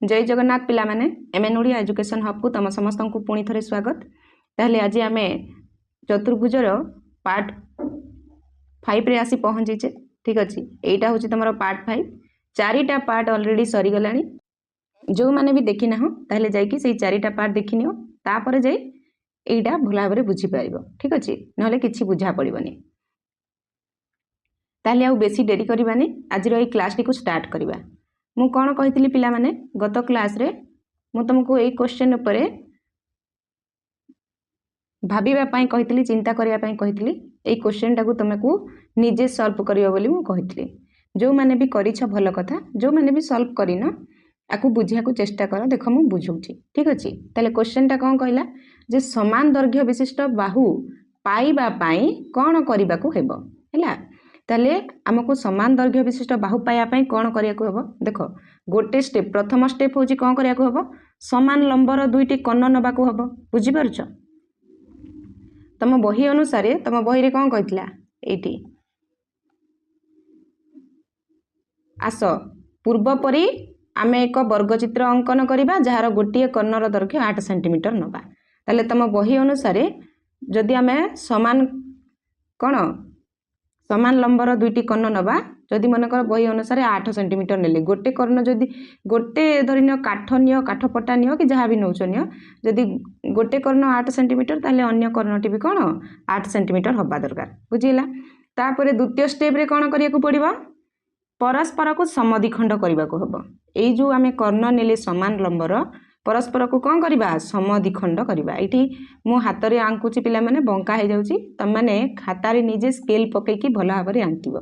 जय जगन्नाथ पिला माने एमएन ओडिया एजुकेशन हब को तुम समस्त को पुणी थे स्वागत। ताहले आज आम चतुर्भुजर पार्ट 5 रे आसी पहुँचीचे। ठीक अच्छे, यहाँ हूँ तुम पार्ट 5 4टा पार्ट अलरेडी सरीगला। जो मैंने भी देखी ना ताहले जाइए से 4टा पार्ट देखी नियो, तापर जाई एटा भल भाव बुझीपार। ठीक अच्छे, ना कि बुझा पड़ोनी। ताहले आउ बेसी डेरी करवानी, आज क्लास टी को स्टार्ट करवा। मु कौन कही पिला माने गत क्लास रे मु तुमको यही क्वेश्चन उपरे भाबिबा पई कहितली, चिंता करिया पई कहितली। एई क्वेश्चन टाको तुमको निजे सॉल्व करियो बोली मु कहितली। जो माने भी करिछ भल कथा, जो माने भी सॉल्व करिन आकु बुझिया को चेष्टा कर। देखो मु बुझौछि। ठीक अछि, ताले क्वेश्चन टा कोन कहला जे समान दैर्घ्य विशिष्ट बाहु पाइबा पई कोन करिबा को हेबो। हैला, ताले हमको समान दैर्घ्य विशिष्ट बाहु पाइबा पई कोन करिया को हेबो। देखो गोटे स्टेप, प्रथम स्टेप होछि कोन करिया को हेबो, समान लंबर दुईटी कर्ण नबा को हेबो। बुझी परछ? तम बही अनुसार तम बही रे कोन कहितला एठी आस पूर्व परी आमे एक वर्गचित्र अंकन करिबा जहार गोटिए कर्णर दैर्घ्य 8 सेंटीमीटर नबा। ताले तम बही अनुसार जदि आमे समान कोन समान लंबर दुईटी कर्ण नबा, जदि मनकर बही अनुसार 8 सेंटीमीटर नेले गोटे कर्ण, जदि गोटे धरिन काठ नियो, काठ पटा नियो कि जहाँ भी नौच नियो, जदि गोटे कर्ण 8 सेंटीमीटर ताले अन्य कर्णटी भी कोन 8 सेंटीमीटर हबा दरकार। बुझिला? तापरे द्वितीय स्टेप रे कोन करिया को पड़िबो, परस्पर को समद्विखंड करबा को हबो। एई जो आमे कर्ण नेले समान लंबर, परस्पर को कौन करवा समद्विखंड करवा। ये मो हाथ में आंकुची पिला माने बंका हो जाउची, तम माने खातार निजे स्केल पकईकी भल भाव में आंकिब,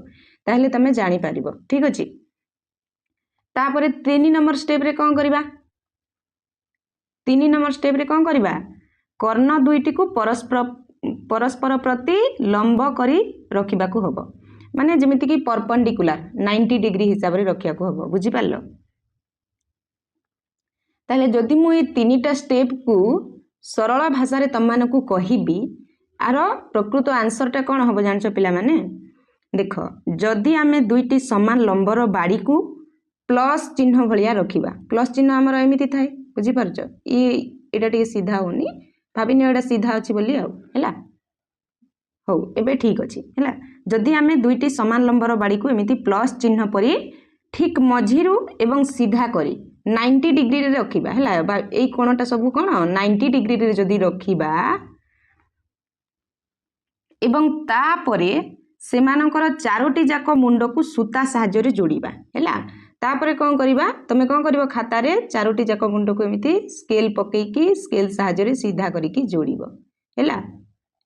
ताहले तमे जानी पारिबो। ठीक अछि, तापरे 3 नंबर स्टेप रे कौन करवा, 3 नंबर स्टेप रे कौन करवा, कर्ण दुईटी को परस्पर प्रति लंब करी रखिबा को हबो। माने जेमिति कि परपेंडिकुलर 90 डिग्री हिसाब रे रखिया को हबो। बुझी पारलो? ताले जदि मु ये 3टा स्टेप को सरल भाषा रे तम को कहिबी, आर प्रकृत आंसर टा कौन हम जानच पिला माने। देख, जदि आमे दुईटी समान लंबर बाड़ी को प्लस चिन्ह भलिया रखिबा, प्लस चिन्ह हमर एमिति थाए। बुझी परछ? एटा टिके सीधा होनी, भाबिनी एटा सीधा अछि बोली आउ। हैला, हो एबे ठीक अछि। हैला, जदि आमे दुईटी समान लंबर बाड़ी को एमिति प्लस चिन्ह परी ठीक मझिरु एवं सीधा करी 90 डिग्री रे रखिबा। हैला, एई कोणटा सब कोन 90 डिग्री रे जदि रखिबा एवं तापरे सेमानकर चारोटी जाक मुंड को सूता साहाय्य रे जोड़िबा। हैला, तापरे कोन करिबा, तमे कोन करिवो, खाता रे चारोटी जाक मुंड को एमिति स्केल पकेकी, स्केल साहाय्य रे सीधा करिकी जोड़िबो। हैला,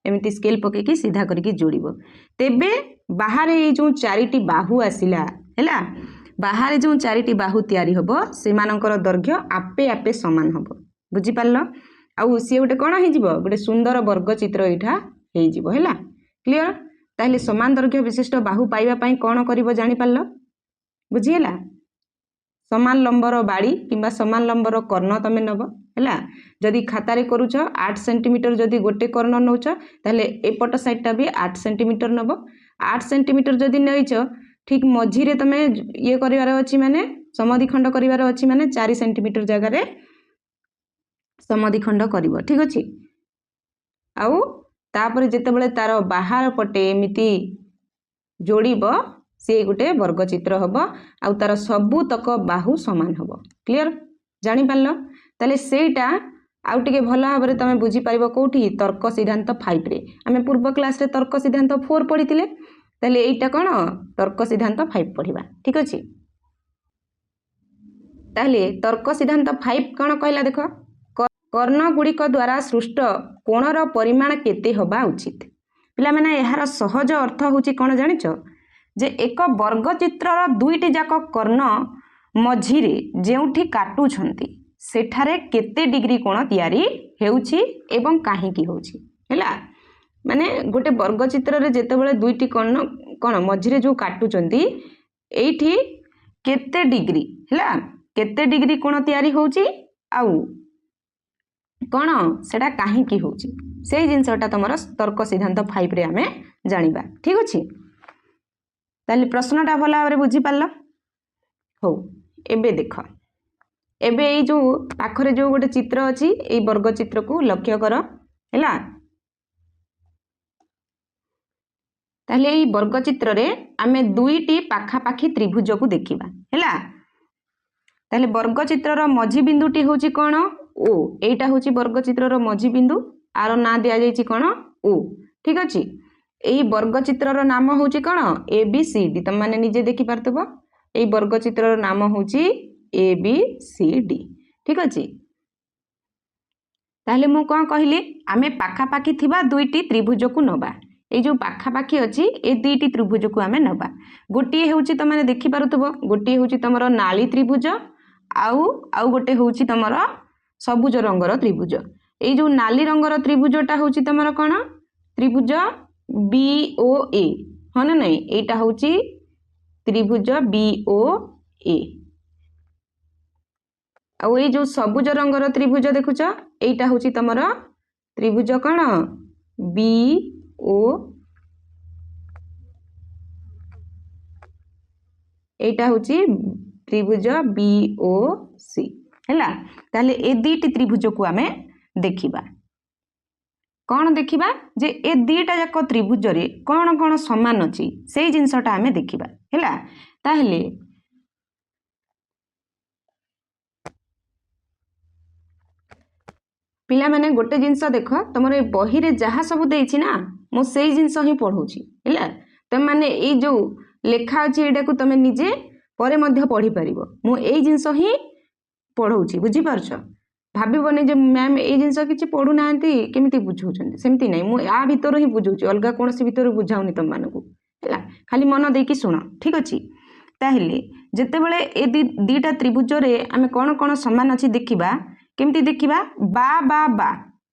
एमिति स्केल पकेकी सीधा करिकी जोड़िबो। तेबे बाहर ए जो चारिटी बाहु आसिला, हैला, बाहर जो 4टी बाहु तैयारी हबो, सेमानकर दैर्घ्य आपे आपे समान हबो। बुझी पारलो? आउ सी गोटे कोन हे जिवो, गोटे सुंदर वर्ग चित्र एठा हे जिवो। हैला, क्लियर? ताहले समान दैर्घ्य विशिष्ट बाहु पाइबा पई कोन करिवो जानि पारलो? बुझी हैला? समान लंबर बाड़ी किंबा समान लंबर कर्ण तमे नबो। हैला, जदि खाता रे करूछ 8 सेंटीमीटर जदि गोटे कर्ण नउछ, ताहले एपट साइडटा भी 8 सेंटीमीटर नबो। 8 सेंटीमीटर जदि नइछ, ठीक मझिरे तमे ये करिवार अछि माने समद्विखंड करिवार अछि माने 4 सेंटीमीटर जगह रे समद्विखंड करिवो। ठीक अछि, आउ तापर जेतेबेले तार बाहर पटे एमिति जोड़िबो, से गोटे वर्ग चित्र हबो, आउ तार सबु तक बाहु समान हबो। क्लियर? जानि पारलो? ताले सेटा आउ टिके भल भाव रे तमे बुझी पारिबो कोठी, तर्क सिद्धांत 5 रे। आमे पूर्व क्लास रे तर्क सिद्धांत 4 पढ़िथिले, ताले एटा कोन तर्क सिद्धांत 5 पढ़िबा। ठीक अछि, ताले तर्क सिद्धांत 5 कोन कहला देखो, कर्ण गुड़िक द्वारा सृष्ट कोणर परिमाण केते हबा उचित। पिला माने एहार सहज अर्थ होची कोन जानिच, जे एक वर्ग चित्रर दुईटी जाक कर्ण मझिरे जेउठी काटू छंती सेठारे केते डिग्री कोण तैयारी हेउची एवं काहेकी होउची। हैला, माने गोटे वर्ग चित्र रे जेतेबेले दुईटी कर्ण कोन मझिरे जो काटू छंती एठी केते डिग्री, हैला, केते डिग्री कोण तैयारी होउची आउ कोण सेटा काहेकी होउची, सेही जिंसटा तमर तर्क सिद्धांत 5 रे आमे जानिबा। ठीक अछि, ताले प्रश्नटा भला भाव रे बुझी पारलो। हो एबे देख, एबे एई जो पाखरे जो गोटे चित्र अछि एई वर्ग चित्र को लक्ष्य कर हैला। ताहले एई वर्ग चित्र रे आमे दुईटी पाखापाखी त्रिभुज को देखिबा हैला। ताहले वर्ग चित्र रो मझी बिंदुटी होची कोन ओ, एटा होची वर्ग चित्र रो मझी बिंदु, आरो ना दिया जायछि कोन ओ, ठीक अछि। एई वर्ग चित्र रो नाम होची कोन ए बी सी डी, तम माने निजे देखि पारतबो एई वर्ग चित्र रो नाम होची ए बी सी डी, ठीक अछि। ताहले मु कोन कहिली आमे पाखापाखी थिबा दुईटी त्रिभुज को नबा, ए जो पाखापाखी अछि ए दुईटी त्रिभुज को आमे नबा। गोटी होची त माने देखि पारुतबो, गोटी होची तमरो नाली त्रिभुज, आउ गोटे होची तमरो सबुज रंगर त्रिभुज। ए जो नाली रंगर त्रिभुजटा होची तमरो कोन त्रिभुज बी ओ ए, ह ना नहीं, एटा होची त्रिभुज बी ओ ए। आउ ए जो सबुज रंगर त्रिभुज देखुछ एटा होची तमरो त्रिभुज कोन बी ओ, एटा होची त्रिभुज बी ओ सी हैला। ताले ए दुईटी त्रिभुज को आमे देखिबा, कौन देखिबा जे ए दुईटा जाक त्रिभुज रे कौन कौन समान अछि सेई जिंसटा आमे देखिबा हैला। ताहले पिला माने गोटे जिंस देख तमरे बही रे जहा सब देइछि ना मो सेई जिंस ही पढौछि हैला। तम माने ए जो लेखा अछि एडा को तमे निजे परे मध्य पढ़ी परिबो, मु एई जिंस ही पढौछि, बुझी पारछ। भाबिबने जे मैम एई जिंस किछि पढु नांती केमिति बुझौछन, सेमति नै, मु आ भितर ही बुझौछि, अलगा कोनसी भितर बुझाउनी तम मानको हैला। खाली मन देकी सुन, ठीक अछि। ताहले जेतेबेले ए दुईटा त्रिभुज रे आमे कोन कोन समान अछि देखिबा, केमिति देखिबा बा बा बा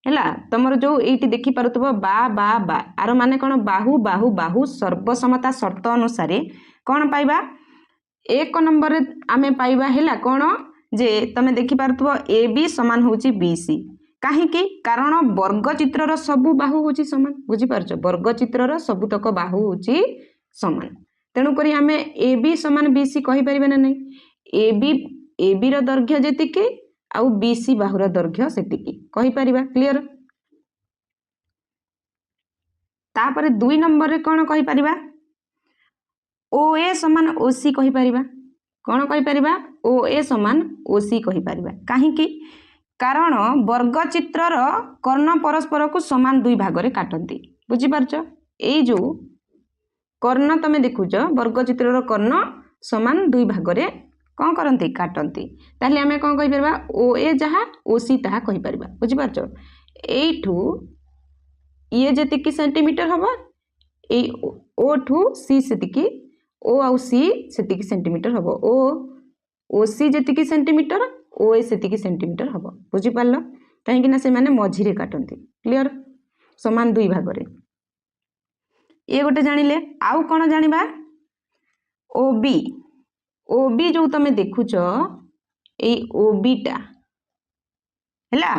हैला। तमरो जो एठी देखि पारुतबो बा बा बा, आरो माने कोन बाहु बाहु बाहु सर्वसमता शर्त अनुसार कोन पाइबा एक नंबर रे आमे पाइबा हैला कोन जे तमे देखि पारुतबो ए बी समान होची बी सी। काहेकि कारण वर्ग चित्र रो सबु बाहु होची समान, बुझी पारछ, वर्ग चित्र रो सबुतक बाहु होची समान, तेनु करी आमे ए बी समान बी सी कहि परिबे ना नै। ए बी रो दैर्घ्य जेतिकी आउ बी सी बाहुर दैर्घ्य सेतिकी कहि परिबा, क्लियर। तापरे दुई नंबर रे कोन कहि परिबा ओ ए समान ओ सी कहि परिबा, कोन कहि परिबा ओ ए समान ओ सी कहि परिबा। काहेकि कारण वर्ग चित्र रो कर्ण परस्पर को समान दुई भाग रे काटंती, बुझी पारछ। एई जो कर्ण तमे देखुछ वर्ग चित्र रो कर्ण समान दुई भाग रे कोन करंती काटंती, ताहले आमे कोन कहि परबा ओ ए जहा ओ सी ताहा कहि परबा, बुझी पारछ। एठू ये जेतिकी सेंटीमीटर हबो, ए ओ ठू सी सेतिकी ओ आउ सी सेतिकी सेंटीमीटर हबो, ओ सी जेतिकी सेंटीमीटर ओ ए सेतिकी सेंटीमीटर हबो, बुझी पारलो। काहेकि ना से माने मझी रे काटंती, क्लियर, समान दुई भाग रे। ए गोटे जानिले, आउ कोन जानिबा ओ बी जो तमे देखुछ ए ओ बी टा हैला,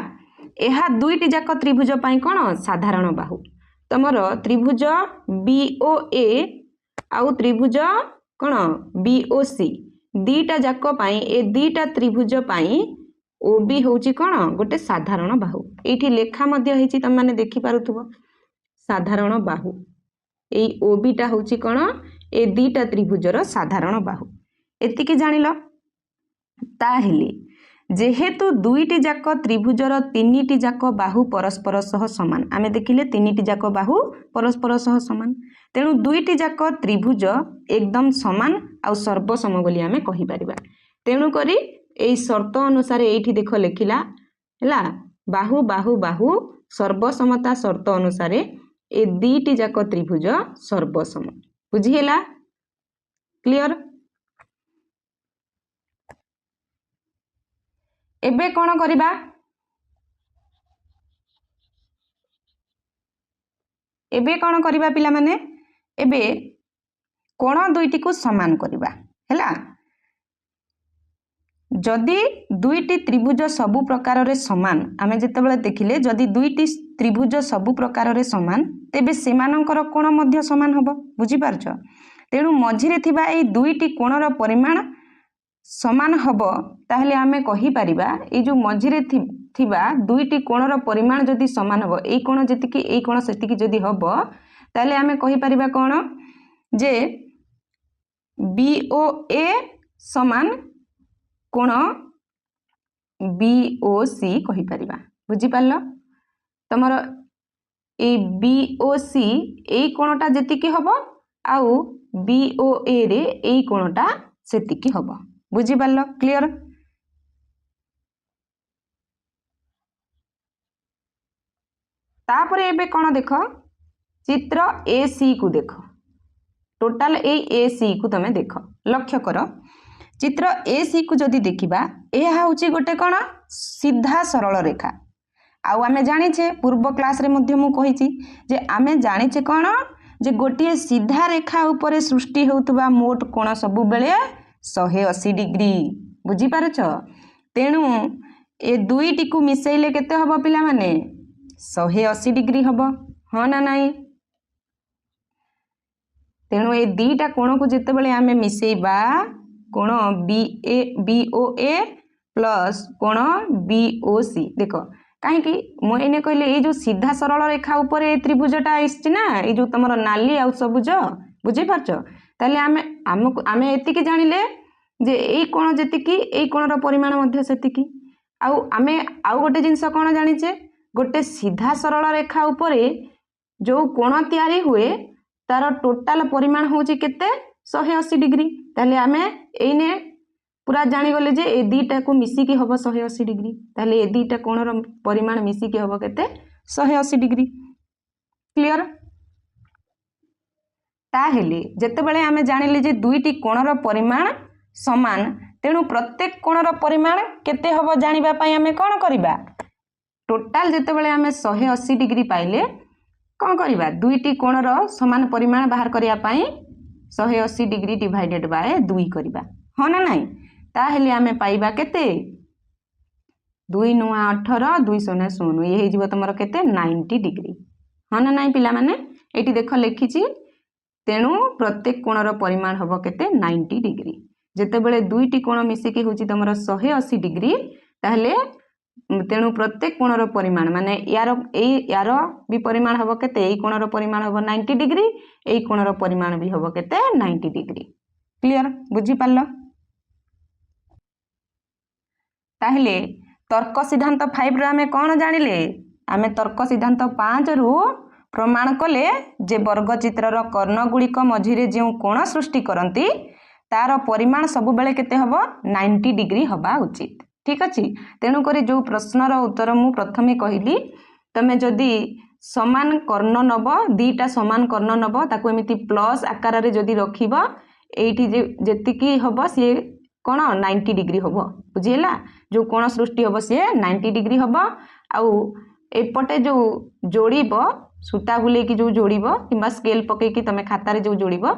एहा दुईटी जाक त्रिभुज पई कोन साधारण बाहु। तमरो त्रिभुज बी ओ ए आउ त्रिभुज कोन बी ओ सी दीटा जाक पई ए दीटा त्रिभुज पई ओ बी होची कोन गोटे साधारण बाहु। एठी लेखा मध्य हेची तम माने देखि पारुथबो साधारण बाहु, एई ओ बी टा होची कोन ए दीटा त्रिभुजर साधारण बाहु, एतिकी जानिलो। ताहेले जेहेतु दुईटी जाक त्रिभुजर तीनिटी जाक बाहु परस्पर सह समान, आमे देखिले तीनिटी जाक बाहु परस्पर सह समान, तेणु दुईटी जाक त्रिभुज एकदम समान आउ सर्वसम बोली आमे कहि परिबा। तेणु करी एई शर्त अनुसार एठी देख लेखिला हैला बाहु बाहु बाहु सर्वसमता शर्त अनुसार ए दुईटी जाक त्रिभुज सर्वसम, बुझी हैला, क्लियर। एबे कोन करिबा, एबे कोन करिबा पिला माने, एबे कोण दुईटी को समान करिबा हैला। जदि दुईटी त्रिभुज सबु प्रकार रे समान, आमे जेतेबेले देखिले जदि दुईटी त्रिभुज सबु प्रकार रे समान तेबे सेमानकर कोण मध्य समान हबो, बुझी पारछ। तेणु मझिरे थिबा एई दुईटी कोणर परिमाण समान हब ताहले आमे कहि परिबा ए जो मझिरे थिबा दुईटी कोणर परिमाण जदि समान हब ए कोण जेतिकी ए कोण सेतिकी जदि हब ताहले आमे कहि परिबा कोण जे BOA समान कोण BOC कहि परिबा बुझी पारलो तमर ए BOC ए कोणटा जेतिकी हब आउ BOA रे ए कोणटा सेतिकी हब बुझी पारलो क्लियर तापरे एबे कोण देख चित्र AC को देख टोटाल AC को तमे देख लक्ष्य कर चित्र AC को जदि देखिबा एहा होची गोटे कोण सीधा सरल रेखा आउ आमे जानिछे पूर्व क्लास रे मध्य मु कहिछि जे आमे जानिछे कोण जे गोटे सीधा रेखा ऊपर सृष्टि होतबा मोट कोण सब बेले 180 डिग्री बुझी पारछ तेणु ए दुईटी को मिसेइले केते हबो पिला माने 180 डिग्री हबो हाँ ना नाही तेणु ए दीटा कोण को जेते बेले आमे मिसेइबा कोण BOA प्लस कोण BOC देखो काहे कि मो एने कहले ए जो सीधा सरल रेखा ऊपर ए त्रिभुजटा आइछि ना ए जो तमरो नाली आउ सबुज बुझी पारछ ताले आमे एतिकी जानिले जे ए कोण जेतिकी ए कोणर परिमाण मध्ये सेतिकी आउ आमे आउ गोटे जिंस कोण जानिचे गोटे सीधा सरल रेखा ऊपर जो कोण तयारी हुए तार टोटाल परिमाण होची केते 180 डिग्री ताले आमे एने पूरा जानी गले जे ए दीटा को मिसी की हबो 180 डिग्री ताले ए दीटा कोणर परिमाण मिसी की हबो केते 180 डिग्री क्लियर ताहेले जेते बेले आमे जानिले जे दुईटी कोणर परिमाण समान तेणु प्रत्येक कोणर परिमाण केते हबो जानिबा पई आमे कोन करिबा टोटाल जेते बेले आमे 180 डिग्री पाइले कोन करिबा दुईटी कोणर समान परिमाण बाहर करिया पई 180 डिग्री डिवाइडेड बाय 2 करिबा हो ना नाही ताहेले आमे पाइबा केते 2 * 18 2 * 0 ये हे जीव तमरो केते 90 डिग्री हो ना नाही पिला माने एटी देखो लिखिची तेणु प्रत्येक कोणर परिमाण हबो केते 90 डिग्री जेते बेले दुईटी कोण मिसी की होची तमरो 180 डिग्री ताहले तेणु प्रत्येक कोणर परिमाण माने यार भी परिमाण हबो केते एई कोणर परिमाण हबो 90 डिग्री एई कोणर परिमाण भी हबो केते 90 डिग्री क्लियर बुझी पारलो ताहले तर्क सिद्धांत 5 रे आमे कोन जानिले आमे तर्क सिद्धांत 5 रु प्रमाण कले जे वर्ग चित्रर कर्ण गुड़िक मझिरे जे कोण सृष्टि करंती तार परिमाण सब बेले केते हबो 90 डिग्री हबा उचित ठीक अछि तेणु करी जो प्रश्नर उत्तर मु प्रथमे कहिली तमे जदी समान कर्ण नब दीटा समान कर्ण नब ताको एमिति प्लस आकार रे जदी रखिबो एठी जेतिकी हबो से कोन 90 डिग्री हबो बुझिला जो कोण सृष्टि हबो से 90 डिग्री हबो आउ एपटे जो जोड़ीबो सूता बुले की जो जोड़ीबो किबा स्केल पके की तमे खाता रे जो जोड़ीबो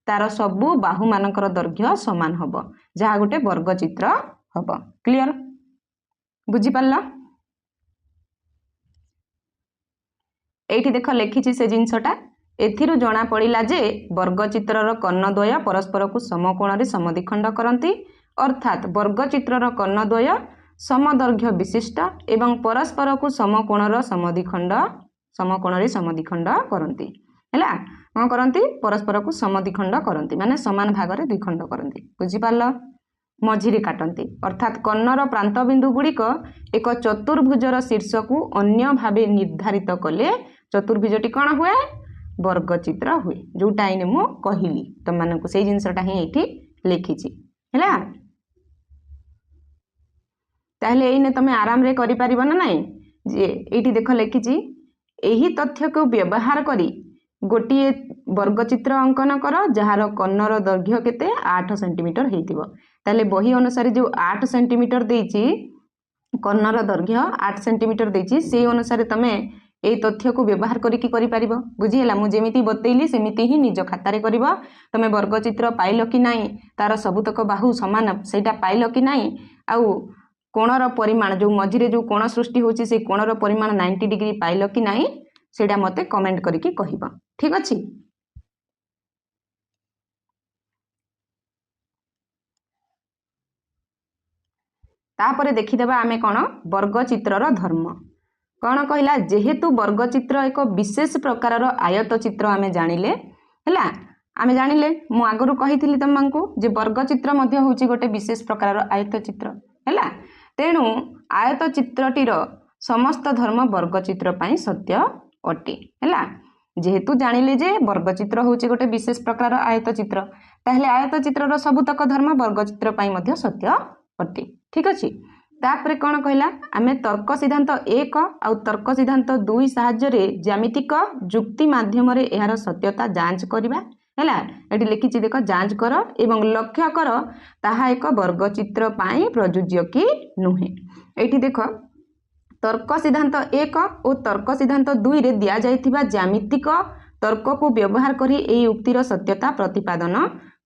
तार सबु बाहु मानकर दैर्घ्य समान हबो जहा गोटे वर्ग चित्र हबो क्लियर बुझी पारला एठी देखो लिखिछि से जिंसटा एथिरु जणा पड़िला जे वर्ग चित्रर कर्णद्वय परस्पर को समकोण रे समद्विखंड करंती अर्थात वर्ग चित्रर कर्णद्वय समदैर्घ्य विशिष्ट एवं परस्पर को समकोण रे समद्विखंड करंती हैला कोन करंती परस्पर को समद्विखंड करंती माने समान भाग रे द्विखंड करंती बुझी पारला मझिरे काटंती अर्थात कर्णर प्रांत बिंदु गुड़िक एक चतुर्भुजर शीर्ष को अन्य भावे निर्धारित कले चतुर्भुजटी कौन हुए वर्ग चित्र हुए जोटा इने मु कहिली तुम मानकु से जिंसटा ही एठी लिखिछि हैला ताहले एने तमे आराम रे करि परिबो ना नाही जे एठी देखो लिखिछि एही तथ्य को व्यवहार करी गोटे वर्ग चित्र अंकन कर जार कर्णर दैर्घ्य केते 8 सेंटीमीटर हेतिबो ताले बही अनुसार जो 8 सेंटीमीटर देइछि कर्णर दैर्घ्य 8 सेंटीमीटर देइछि से अनुसार तमे ए तथ्य को व्यवहार करिकी करि परिबो बुझिला मु जेमिति बतैली सेमिति ही निज खाता रे करबो तमे वर्ग चित्र पाइलो कि नाही तार सबुतक बाहु समान सेटा पाइलो कि नाही आउ कोणर परिमाण जो मझिरे जो कोण सृष्टि होछि से कोणर परिमाण 90 डिग्री पाइलो कि नाही सेटा मते कमेंट करिकी कहिबो ठीक अछि तापर देखिदेबा आमे कौन वर्गचित्रर धर्म कौन कहला जेहेतु वर्गचित्र एक विशेष प्रकार आयत चित्र आमे जानिले हैला आमे जानिले मु आगरु कहिथिली तुमको जे वर्गचित्र मध्ये होची गोटे विशेष प्रकार आयत चित्र हैला तेणु आयत चित्रटीर समस्त धर्म वर्गचित्र पई सत्य अटे हैला जेहेतु जानिले जे वर्गचित्र होची गोटे विशेष प्रकार आयत चित्र ताहले आयत चित्रर सबुतक धर्म वर्गचित्र पई मध्ये सत्य अटे ठीक अछि तापर कौन कहला आमे तर्क सिद्धांत 1 आउ तर्क सिद्धांत 2 सहाय्य रे ज्यामितिक जुक्ति माध्यम रे एहार सत्यता जांच करिबा हैला एटी लिखिछि देखो जांच कर एवं लक्ष्य कर ताहा एक वर्गचित्र पई प्रयोज्य कि नुहे एटी देखो तर्क सिद्धांत 1 और तर्क सिद्धांत 2 रे दिया जाइथिबा ज्यामितिक तर्क को व्यवहार करी एई उक्तिर सत्यता प्रतिपादन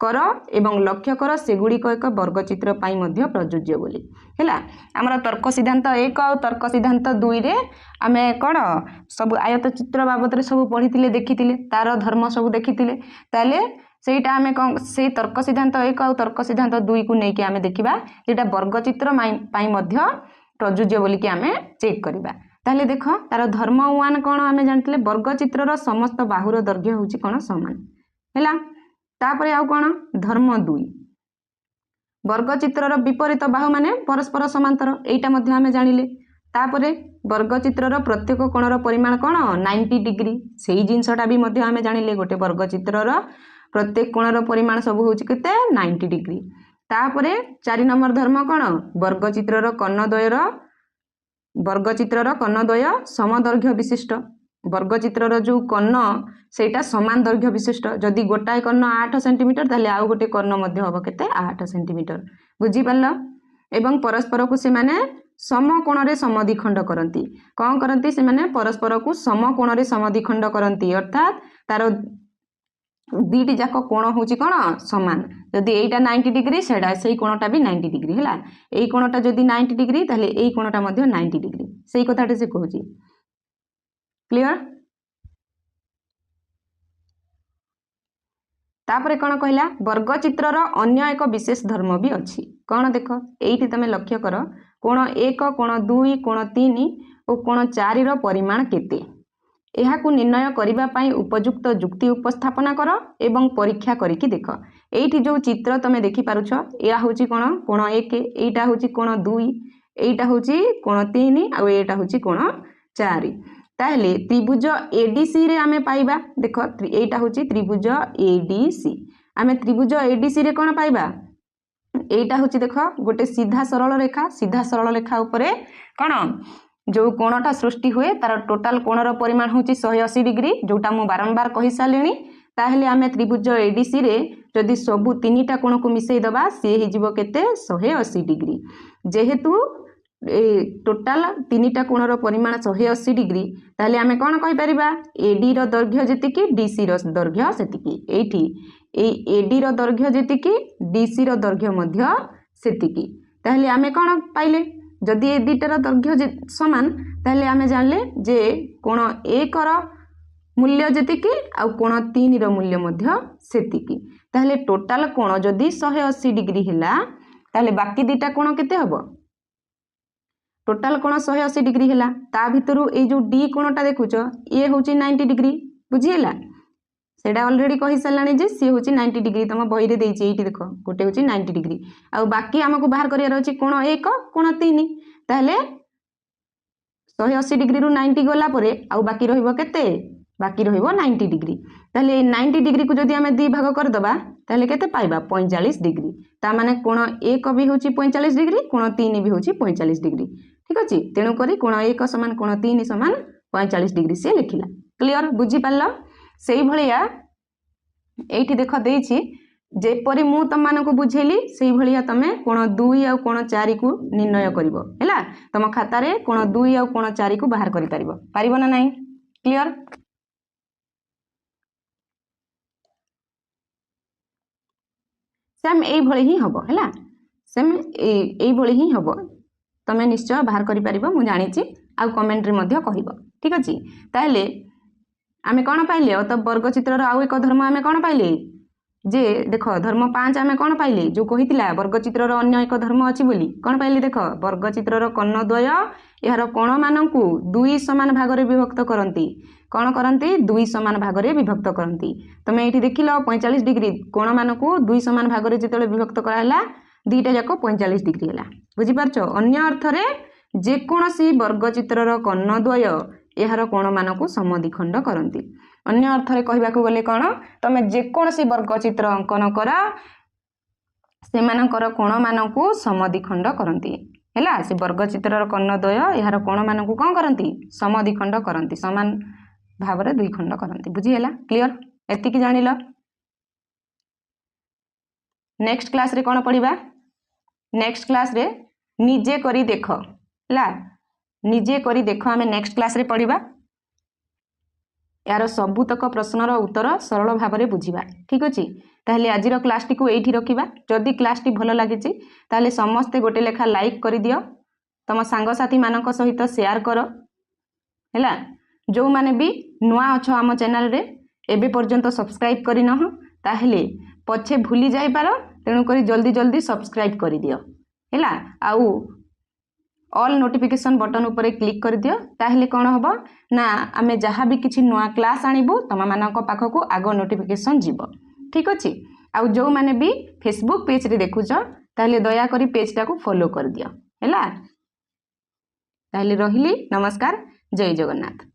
कर एवं लक्ष्य कर सेगुड़िक एक वर्गचित्र पाई मध्य प्रयोज्य बोली हैला हमर तर्क सिद्धांत 1 और तर्क सिद्धांत 2 रे आमे कोन सब आयत चित्र बाबत रे सब पढितिले देखितिले तार धर्म सब देखितिले ताले सेटा आमे से तर्क सिद्धांत 1 और तर्क सिद्धांत 2 को नै कि आमे देखिबा जेटा वर्गचित्र पाई मध्य प्रयोज्य बोली कि आमे चेक करिबा ताले देखो तार धर्म 1 कोन आमे जानतिले वर्गचित्रर समस्त बाहुर दैर्घ्य होची कोन समान हैला तापर आउ कोन धर्म 2 वर्गचित्रर विपरीत बाहु माने परस्पर समांतर एटा मध्ये आमे जानिले तापरे वर्गचित्रर प्रत्येक कोणर परिमाण कोन 90 डिग्री सेही जिंसटा भी मध्ये आमे जानिले गोटे वर्गचित्रर प्रत्येक कोणर परिमाण सब होची केते 90 डिग्री तापरे 4 नंबर धर्म कोन वर्गचित्रर कर्णद्वय समदैर्घ्य विशिष्ट वर्गचित्रर जो कर्ण सेटा समान दैर्घ्य विशिष्ट जदि गोटाए कर्ण 8 सेंटीमीटर ताले आउ गोटे कर्ण मध्ये होबो केते 8 सेंटीमीटर बुझी पारलो एवं परस्पर को से माने समकोण रे समद्विखंड करंती कोन करंती से माने परस्पर को समकोण रे समद्विखंड करंती अर्थात तार दीटी जाक कोण होची कोन समान जदि एटा 90 डिग्री सेडा सेही कोणटा भी 90 डिग्री हैला एई कोणटा जदि 90 डिग्री ताले एई कोणटा मध्ये 90 डिग्री सेही कथाटे से कहूची क्लियर तापरे कौन कहला वर्गचित्रर अन्य एक विशेष धर्म भी अच्छी कौन देख एठी तमे लक्ष्य कर कोण 1 कोण 2 कोण 3 और कोण 4 रो परिमाण केते एहाकु निर्णय करिबा पई उपयुक्त जुक्ति उपस्थापना कर एवं परीक्षा करिकि देख एठी जो चित्र तमे देखि पारुछ या होची कोण कोण 1 एटा होची कोण 2 एटा होची कोण 3 आ एटा होची कोण 4 ताहले त्रिभुज एडीसी रे आमे पाइबा देखो एटा होची त्रिभुज एडीसी आमे त्रिभुज एडीसी रे कोन पाइबा एटा होची देखो गोटे सीधा सरल रेखा ऊपरे कोन जो कोणटा सृष्टि हुए तार टोटल कोणर परिमाण होची 180 डिग्री जोटा मु बारंबार कहि सालेनी ताहले आमे त्रिभुज एडीसी रे जदि सबु तीनटा कोण को मिसई दबा से हि जीवो केते 180 डिग्री जेहेतु टोटाल तीनटा कोणर परिमाण 180 डिग्री ताले आमे कोन कहि परिबा एडी रो दैर्घ्य जेतिकी डीसी रो दैर्घ्य सेतिकी एठी ए एडी रो दैर्घ्य जेतिकी डीसी रो दैर्घ्य मध्य सेतिकी ताले आमे कोन पाइले जदि ए दुईटार दैर्घ्य समान ताले आमे जानले जे कोण 1 रो मूल्य जेतिकी आ कोण 3 रो मूल्य मध्य सेतिकी ताले टोटाल कोण जदि 180 डिग्री हैला ताले बाकी दुईटा कोण केते हबो टोटाल कोण 180 डिग्री हैला ता भितरु ए जो डी कोणटा देखुछ ए होची 90 डिग्री बुझिएला सेडा ऑलरेडी कहि सलानी जे सी होची 90 डिग्री तम बही रे देइची एठी देखो गोटे होची 90 डिग्री आ बाकी हमको बाहर करिया रहची कोण 1 कोण 3 ताहले 180 डिग्री रु 90 गला परे आ बाकी रहिबो केते बाकी रहिबो 90 डिग्री ताहले 90 डिग्री को जदि हमें दी भाग कर दबा ताहले केते पाइबा 45 डिग्री ता माने कोण 1 भी होची 45 डिग्री कोण 3 भी होची 45 डिग्री ठीक अछि तेनु करी कोण 1 समान कोण 3 समान 45 डिग्री से लिखिला क्लियर बुझी पारला सेही भलिया एठी देखो देइछि जेपरि मु तम मानको बुझेली सेही भलिया तमे कोण 2 आ कोण 4 को निर्णय करिवो हैला तम खाता रे कोण 2 आ कोण 4 को बाहर करि पारिबो ना नाही क्लियर सेम एई भली ही हबो हैला सेम एई भली ही हबो तमे निश्चय बाहर करि पारिबो मु जानिछि आ कमेंट रे मध्ये कहिबो ठीक अछि ताहले आमे कोन पाइले तो वर्गचित्रर आउ एक धर्म आमे कोन पाइले जे देख धर्म 5 आम कौन पाइले जो कही वर्गचित्र अन्य एक धर्म अच्छी बोली कौन पाइले देख वर्गचित्र कर्णद्वय यार कोण मानू 2 समान भाग में विभक्त करती कौन करती 2 समान भाग में विभक्त करती तुम ये देख लो 45 डिग्री कोण मानक 2 समान भाग में जो विभक्त कराला दुईटा जाक 45 डिग्री है बुझीपार अन्य अर्थ में जेकोसी वर्गचित्र कर्णद्वय यार कोण मानक समद्विखंड करती अन्य अर्थ में कहवाक गले कौन तुम जेकोसी वर्गचित्र अंकन कर सेमानकर कोण मानक समद्विखंड करती है से वर्गचित्र कर्णद्वय यार कोण मानक कौन करती समद्विखंड करती समान भाव में 2 खंड करती बुझीगला क्लियर एतिकी जानिल नेक्स्ट क्लास रे कौन पढ़ा नेक्स्ट क्लास रे निजे करी देख ला निजे करी देख आम नेक्स्ट क्लास रे पढ़ा यार सबुतक प्रश्नर उत्तर सरल भाव में बुझा ठीक अच्छे ताहले आज क्लास टी ये रखा जदि क्लास टी भल लगी ताहले समस्ते गोटे लेखा लाइक कर दियो तुम सांगसाथी मानक सहित शेयर कर है जो मैंने भी नुआ अच्छ आम चैनल रे एबे पर्यंत सब्सक्राइब करना ताहले पछे भूली जाई पार तेणुक जल्दी जल्दी सब्सक्राइब कर दियो है आउ ऑल नोटिफिकेशन बटन उपरे क्लिक कर दियो ताहले कौन हम ना आम जहाँ भी किसी नुआ क्लास आणबू तुम मानक पाखक आग नोटिफिकेशन जीव ठीक अच्छे आउ जो मैंने भी फेसबुक पेज रे देखुच ताहले दया करी पेज टाको फॉलो कर दियो है ताहले रहिली नमस्कार जय जगन्नाथ।